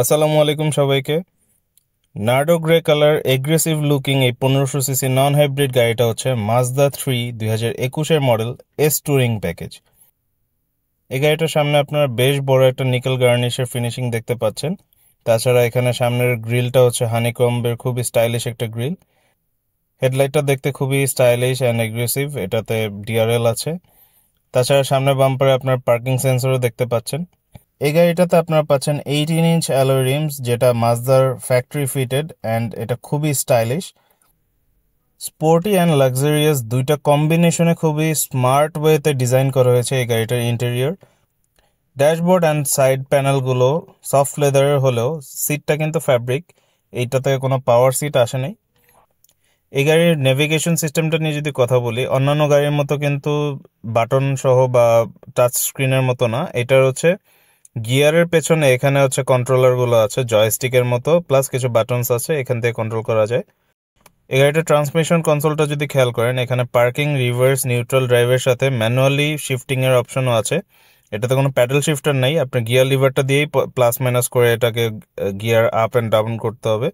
আসসালামু আলাইকুম সবাইকে। Nardo grey colour aggressive looking এই 1500 সিসি নন হাইব্রিড গাড়িটা হচ্ছে মাজদা 3 2021-এর মডেল এস টুরিং প্যাকেজ। এই গাড়িটার সামনে আপনারা বেশ বড় একটা নিকেল গার্নিশের ফিনিশিং দেখতে পাচ্ছেন। তাছাড়া এখানে সামনের গ্রিলটা হচ্ছে হানিকম্বের খুবই স্টাইলিশ একটা গ্রিল। হেডলাইটটা দেখতে খুবই স্টাইলিশ অ্যান্ড এগ্রেসিভ, এটাতে ডিআরএল আছে। তাছাড়া সামনের বাম্পারে আপনার পার্কিং সেন্সরও দেখতে পাচ্ছেন। এই গাড়িটাতে আপনারা পাচ্ছেন 18 ইঞ্চ অ্যালয় রিমস, যেটা মাজদার ফ্যাক্টরি ফিটেড অ্যান্ড এটা খুবই স্টাইলিশ। স্পোর্টি অ্যান্ড লাক্সারিয়াস দুইটা কম্বিনেশনে খুবই স্মার্ট ওয়েতে ডিজাইন করা হয়েছে এই গাড়িটার ইন্টেরিয়র। ড্যাশবোর্ড অ্যান্ড সাইড প্যানেলগুলো সফট লেদারের হলেও সিটটা কিন্তু ফ্যাব্রিক, এইটাতে কোনো পাওয়ার সিট আসেনি। এই গাড়ির নেভিগেশন সিস্টেমটা নিয়ে যদি কথা বলি, অন্যান্য গাড়ির মতো কিন্তু বাটন সহ বা টাচ স্ক্রিনের মতো না। এটার হচ্ছে গিয়ারের পেছনে এখানে হচ্ছে কন্ট্রোলারগুলো আছে জয়স্টিকের মতো, প্লাস কিছু বাটনস আছে, এখান থেকে কন্ট্রোল করা যায়। এই গাড়িটার ট্রান্সমিশন কনসোলটা যদি খেয়াল করেন, এখানে পার্কিং, রিভার্স, নিউট্রাল ড্রাইভের সাথে ম্যানুয়ালি শিফটিং এর অপশনও আছে। এটাতে কোনো প্যাডেল শিফটার নাই, আপনি গিয়ার লিভারটা দিয়েই প্লাস মাইনাস করে এটাকে গিয়ার আপ অ্যান্ড ডাউন করতে হবে।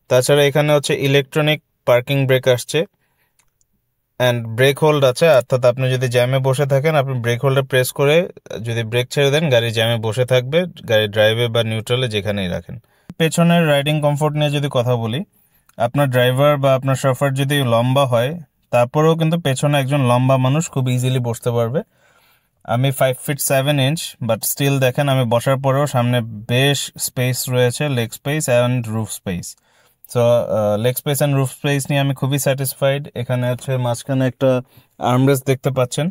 তাছাড়া এখানে হচ্ছে ইলেকট্রনিক পার্কিং ব্রেক আসছে অ্যান্ড ব্রেক হোল্ড আছে, অর্থাৎ আপনি যদি জ্যামে বসে থাকেন আপনি ব্রেক হোল্ডে প্রেস করে যদি ব্রেক ছেড়ে দেন গাড়ি জ্যামে বসে থাকবে, গাড়ি ড্রাইভে বা নিউট্রালে যেখানেই রাখেন। পেছনের রাইডিং কমফোর্ট নিয়ে যদি কথা বলি, আপনার ড্রাইভার বা আপনার শফার যদি লম্বা হয় তারপরেও কিন্তু পেছনে একজন লম্বা মানুষ খুব ইজিলি বসতে পারবে। আমি 5'7" বাট স্টিল দেখেন আমি বসার পরেও সামনে বেশ স্পেস রয়েছে, leg space and roof space. So leg space and roof space নিয়ে আমি খুবই স্যাটিসফাইড। এখানে হচ্ছে মাঝখানে একটা আর্মরেস্ট দেখতে পাচ্ছেন।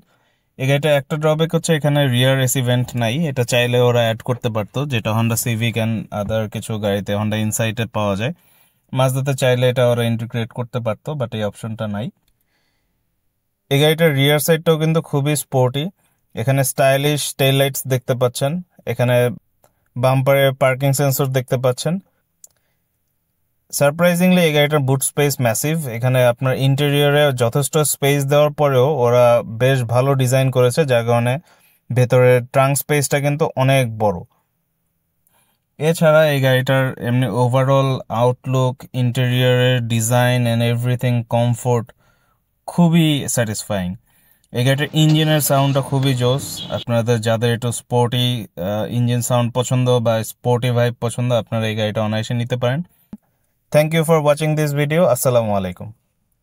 এই গাড়িটা একটা ড্রব্যাক হচ্ছে এখানে রিয়ার এসি ভেন্ট নাই, এটা চাইলে ওরা অ্যাড করতে পারতো, যেটা হন্ডা সিভিক অ্যান্ড আদার কিছু গাড়িতে হন্ডা ইনসাইটেড পাওয়া যায়। মাজদাতে চাইলে এটা ওরা ইন্টিগ্রেট করতে পারতো, বাট এই অপশনটা নাই। এই গাড়িটার রিয়ার সাইডটাও কিন্তু খুবই স্পোর্টি, এখানে স্টাইলিশ টেইল লাইটস দেখতে পাচ্ছেন, এখানে বাম্পারে পার্কিং সেন্সর দেখতে পাচ্ছেন। সারপ্রাইজিংলি এই গাড়িটার বুট স্পেস ম্যাসিভ, এখানে আপনার ইন্টেরিয়রে যথেষ্ট স্পেস দেওয়ার পরেও ওরা বেশ ভালো ডিজাইন করেছে, যার কারণে ভেতরের ট্রাঙ্ক স্পেসটা কিন্তু অনেক বড়। এছাড়া এই গাড়িটার এমনি ওভারঅল আউটলুক, ইন্টেরিয়রের ডিজাইন অ্যান্ড এভরিথিং, কমফোর্ট খুবই স্যাটিসফাইং। এই গাড়িটার ইঞ্জিনের সাউন্ডটা খুবই জোস, আপনাদের যাদের একটু স্পোর্টি ইঞ্জিন সাউন্ড পছন্দ বা স্পোর্টি ভাইব পছন্দ, আপনারা এই গাড়িটা অনায়াসে নিতে পারেন। Thank you for watching this video. আসসালামু আলাইকুম।